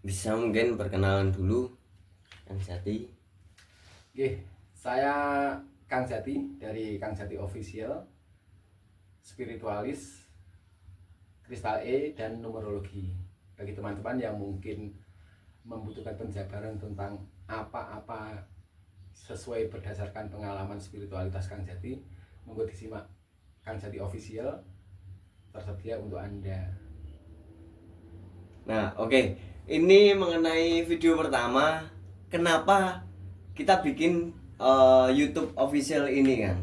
Bisa mungkin perkenalan dulu, Kang Jati. Oke, saya Kang Jati dari Kang Jati Official, spiritualis, kristal dan numerologi. Bagi teman-teman yang mungkin membutuhkan penjabaran tentang apa-apa sesuai berdasarkan pengalaman spiritualitas Kang Jati, monggo disimak Kang Jati Official, tersedia untuk Anda. Nah, oke. Ini mengenai video pertama, kenapa kita bikin YouTube official ini, kan?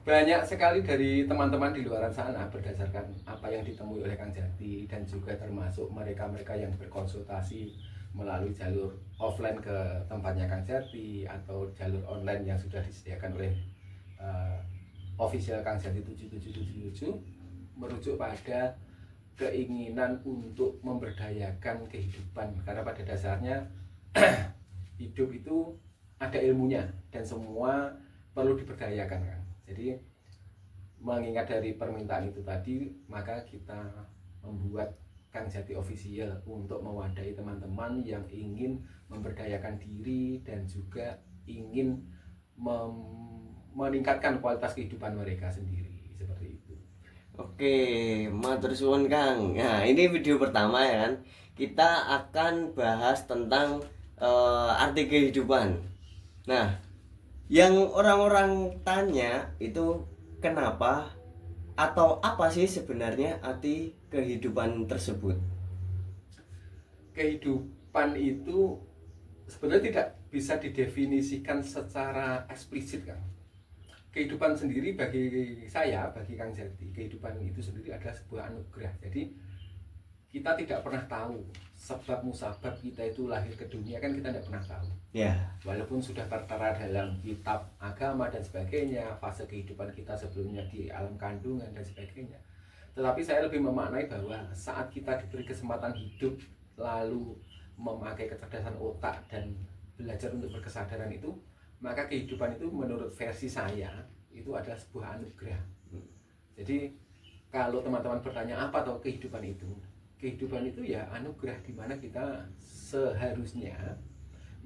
Banyak sekali dari teman-teman di luar sana berdasarkan apa yang ditemui oleh Kang Jati, dan juga termasuk mereka-mereka yang berkonsultasi melalui jalur offline ke tempatnya Kang Jati atau jalur online yang sudah disediakan oleh uh, official Kang Jati 7777, merujuk pada keinginan untuk memberdayakan kehidupan, karena pada dasarnya hidup itu ada ilmunya dan semua perlu diberdayakan, kan. Jadi mengingat dari permintaan itu tadi, maka kita membuat Kang Jati Official untuk mewadahi teman-teman yang ingin memberdayakan diri dan juga ingin meningkatkan kualitas kehidupan mereka sendiri, seperti itu. Oke, matur suwun, Kang. Nah, ini video pertama ya kan. Kita akan bahas tentang arti kehidupan. Nah, yang orang-orang tanya itu kenapa atau apa sih sebenarnya arti kehidupan tersebut? Kehidupan itu sebenarnya tidak bisa didefinisikan secara eksplisit, kan. Kehidupan sendiri bagi saya, bagi Kang Jati, kehidupan itu sendiri adalah sebuah anugerah. Jadi kita tidak pernah tahu sebab musabab kita itu lahir ke dunia, kan kita tidak pernah tahu. Ya. Walaupun sudah tertera dalam kitab agama dan sebagainya, fase kehidupan kita sebelumnya di alam kandungan dan sebagainya. Tetapi saya lebih memaknai bahwa saat kita diberi kesempatan hidup, lalu memakai kecerdasan otak dan belajar untuk berkesadaran itu, maka kehidupan itu menurut versi saya itu adalah sebuah anugerah. Jadi kalau teman-teman bertanya apa atau kehidupan itu, kehidupan itu ya anugerah, di mana kita seharusnya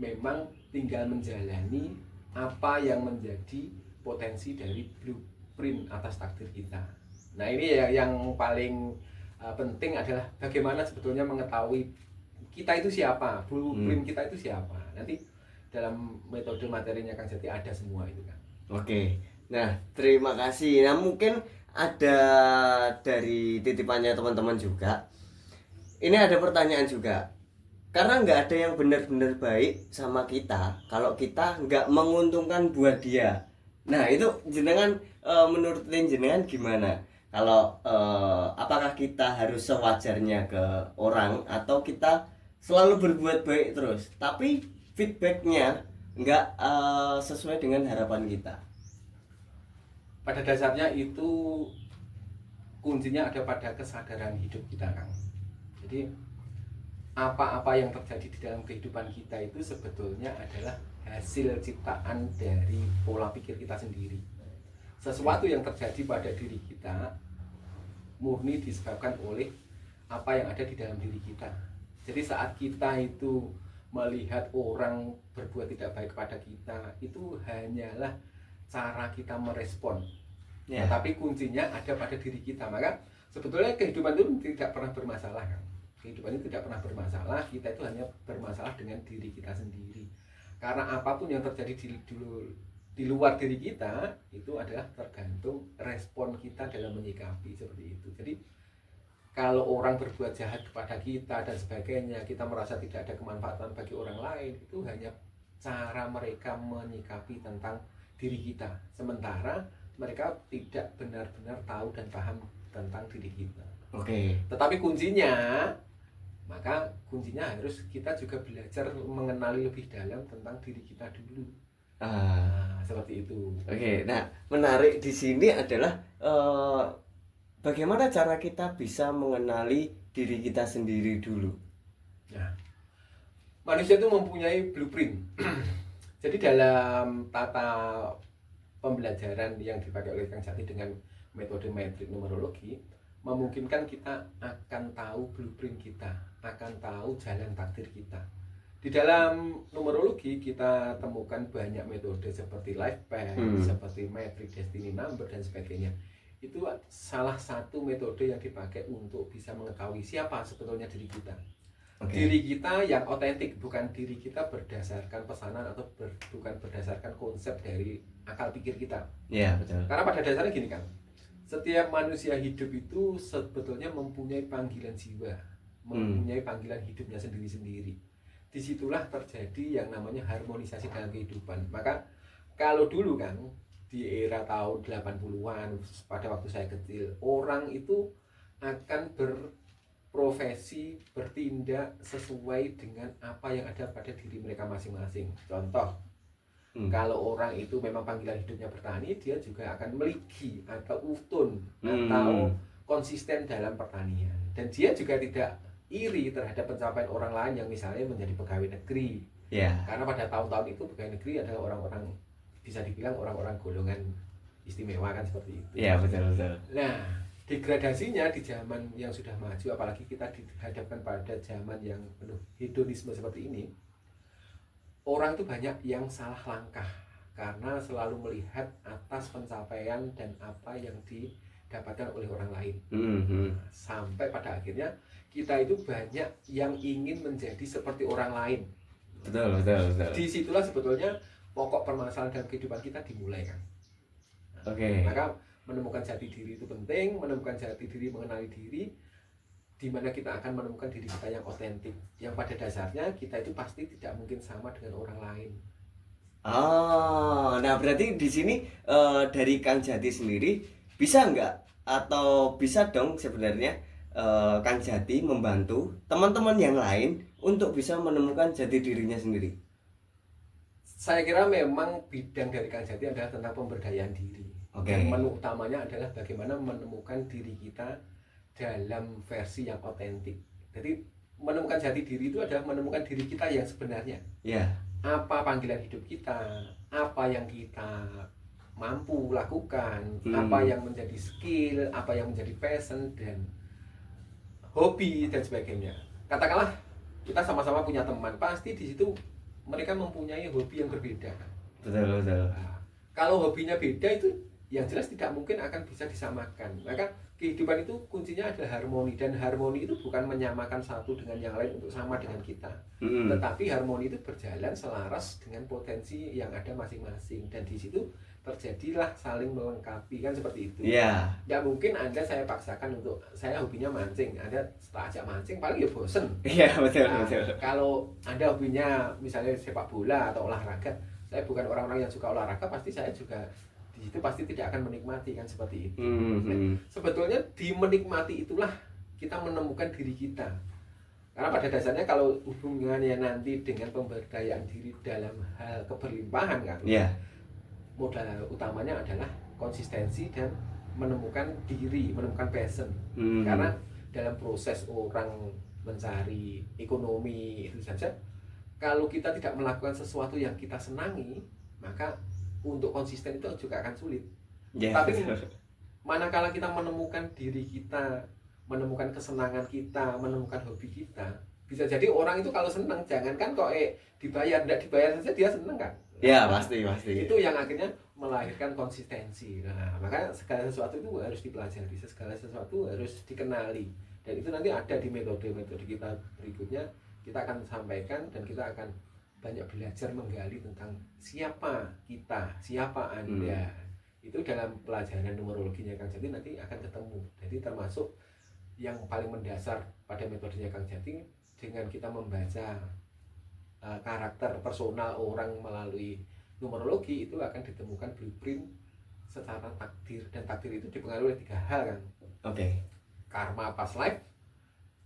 memang tinggal menjalani apa yang menjadi potensi dari blueprint atas takdir kita. Nah, ini ya yang paling penting adalah bagaimana sebetulnya mengetahui kita itu siapa, blueprint kita itu siapa. Nanti dalam metode materinya Kang Jati ada semua itu, kan. Oke. Nah, terima kasih. Nah, mungkin ada dari titipannya teman-teman juga. Ini ada pertanyaan juga. Karena nggak ada yang benar-benar baik sama kita kalau kita nggak menguntungkan buat dia. Nah, itu jenengan menurut jenengan gimana? Kalau apakah kita harus sewajarnya ke orang atau kita selalu berbuat baik terus, tapi feedbacknya nggak sesuai dengan harapan kita? Pada dasarnya itu kuncinya ada pada kesadaran hidup kita, Kang. Jadi apa-apa yang terjadi di dalam kehidupan kita itu sebetulnya adalah hasil ciptaan dari pola pikir kita sendiri. Sesuatu yang terjadi pada diri kita murni disebabkan oleh apa yang ada di dalam diri kita. Jadi saat kita itu melihat orang berbuat tidak baik kepada kita, itu hanyalah cara kita merespon. Ya. Tapi kuncinya ada pada diri kita. Maka sebetulnya kehidupan itu tidak pernah bermasalah, kan. Kehidupan itu tidak pernah bermasalah. Kita itu hanya bermasalah dengan diri kita sendiri. Karena apapun yang terjadi di luar diri kita itu adalah tergantung respon kita dalam menyikapi, seperti itu. Jadi kalau orang berbuat jahat kepada kita dan sebagainya, kita merasa tidak ada kemanfaatan bagi orang lain, itu hanya cara mereka menyikapi tentang diri kita, sementara mereka tidak benar-benar tahu dan paham tentang diri kita. Oke. Tetapi kuncinya harus kita juga belajar mengenali lebih dalam tentang diri kita dulu. Seperti itu. Oke. Nah, menarik di sini adalah bagaimana cara kita bisa mengenali diri kita sendiri dulu. Nah, manusia itu mempunyai blueprint. Jadi dalam tata pembelajaran yang dipakai oleh Kang Jati dengan metode metrik numerologi, memungkinkan kita akan tahu blueprint kita, akan tahu jalan takdir kita. Di dalam numerologi kita temukan banyak metode seperti life path, seperti metric destiny number dan sebagainya. Itu salah satu metode yang dipakai untuk bisa mengetahui siapa sebetulnya diri kita. Diri kita yang otentik, bukan diri kita berdasarkan pesanan atau bukan berdasarkan konsep dari akal pikir kita. Iya, betul. Karena pada dasarnya gini kan, setiap manusia hidup itu sebetulnya mempunyai panggilan jiwa, mempunyai panggilan hidupnya sendiri-sendiri. Disitulah terjadi yang namanya harmonisasi dalam kehidupan. Maka kalau dulu kan di era tahun 80-an pada waktu saya kecil, orang itu akan berprofesi, bertindak sesuai dengan apa yang ada pada diri mereka masing-masing. Contoh, kalau orang itu memang panggilan hidupnya bertani, dia juga akan meligi atau utun atau konsisten dalam pertanian. Dan dia juga tidak iri terhadap pencapaian orang lain yang misalnya menjadi pegawai negeri. Karena pada tahun-tahun itu pegawai negeri adalah orang-orang, bisa dibilang orang-orang golongan istimewa kan, seperti itu. Iya, betul. Nah, degradasinya di zaman yang sudah maju, apalagi kita dihadapkan pada zaman yang penuh hedonisme seperti ini, orang itu banyak yang salah langkah karena selalu melihat atas pencapaian dan apa yang didapatkan oleh orang lain. Sampai pada akhirnya kita itu banyak yang ingin menjadi seperti orang lain. Betul. Disitulah sebetulnya pokok permasalahan dalam kehidupan kita dimulai kan. Maka menemukan jati diri itu penting, menemukan jati diri, mengenali diri, di mana kita akan menemukan diri kita yang otentik, yang pada dasarnya kita itu pasti tidak mungkin sama dengan orang lain. Nah berarti di sini dari Kang Jati sendiri bisa nggak, atau bisa dong sebenarnya Kang Jati membantu teman-teman yang lain untuk bisa menemukan jati dirinya sendiri? Saya kira memang bidang dari Kang Jati adalah tentang pemberdayaan diri. Dan menu utamanya adalah bagaimana menemukan diri kita dalam versi yang otentik. Jadi menemukan jati diri itu adalah menemukan diri kita yang sebenarnya. Apa panggilan hidup kita, apa yang kita mampu lakukan, apa yang menjadi skill, apa yang menjadi passion dan hobi dan sebagainya. Katakanlah kita sama-sama punya teman, pasti di situ mereka mempunyai hobi yang berbeda. Betul. Nah, kalau hobinya beda itu yang jelas tidak mungkin akan bisa disamakan. Maka kehidupan itu kuncinya adalah harmoni, dan harmoni itu bukan menyamakan satu dengan yang lain untuk sama dengan kita, tetapi harmoni itu berjalan selaras dengan potensi yang ada masing-masing, dan di situ terjadilah saling melengkapi kan, seperti itu. Nggak mungkin Anda saya paksakan untuk, saya hobinya mancing, Anda setelah ajak mancing paling ya bosen. Betul. Kalau Anda hobinya misalnya sepak bola atau olahraga, saya bukan orang-orang yang suka olahraga, pasti saya juga di situ pasti tidak akan menikmati kan, seperti itu. Sebetulnya di menikmati itulah kita menemukan diri kita. Karena pada dasarnya kalau hubungannya nanti dengan pemberdayaan diri dalam hal keberlimpahan kan, modal utamanya adalah konsistensi dan menemukan diri, menemukan passion. Karena dalam proses orang mencari ekonomi itu saja, kalau kita tidak melakukan sesuatu yang kita senangi, maka untuk konsisten itu juga akan sulit. Tapi manakala kita menemukan diri kita, menemukan kesenangan kita, menemukan hobi kita, bisa jadi orang itu kalau senang, jangankan kok dibayar, tidak dibayar saja dia senang kan. Pasti. Itu yang akhirnya melahirkan konsistensi. Nah, maka segala sesuatu itu harus dipelajari, segala sesuatu harus dikenali, dan itu nanti ada di metode-metode kita berikutnya. Kita akan sampaikan dan kita akan banyak belajar menggali tentang siapa kita, siapa Anda. Itu dalam pelajaran numerologinya Kang Jati nanti akan ketemu. Jadi termasuk yang paling mendasar pada metodenya Kang Jati, dengan kita membaca karakter personal orang melalui numerologi, itu akan ditemukan blueprint secara takdir, dan takdir itu dipengaruhi oleh 3 hal kan. Karma past life,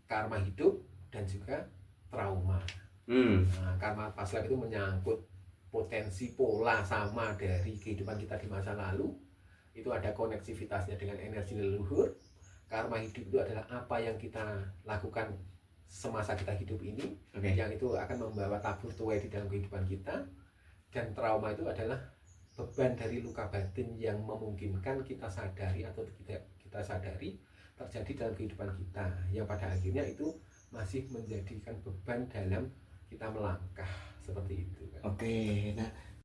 karma hidup, dan juga trauma. Nah, karma past life itu menyangkut potensi pola sama dari kehidupan kita di masa lalu. Itu ada koneksivitasnya dengan energi leluhur. Karma hidup itu adalah apa yang kita lakukan semasa kita hidup ini, yang itu akan membawa tabur tuai di dalam kehidupan kita. Dan trauma itu adalah beban dari luka batin yang memungkinkan kita sadari atau tidak kita sadari terjadi dalam kehidupan kita, yang pada akhirnya itu masih menjadikan beban dalam kita melangkah seperti itu kan. Oke, nah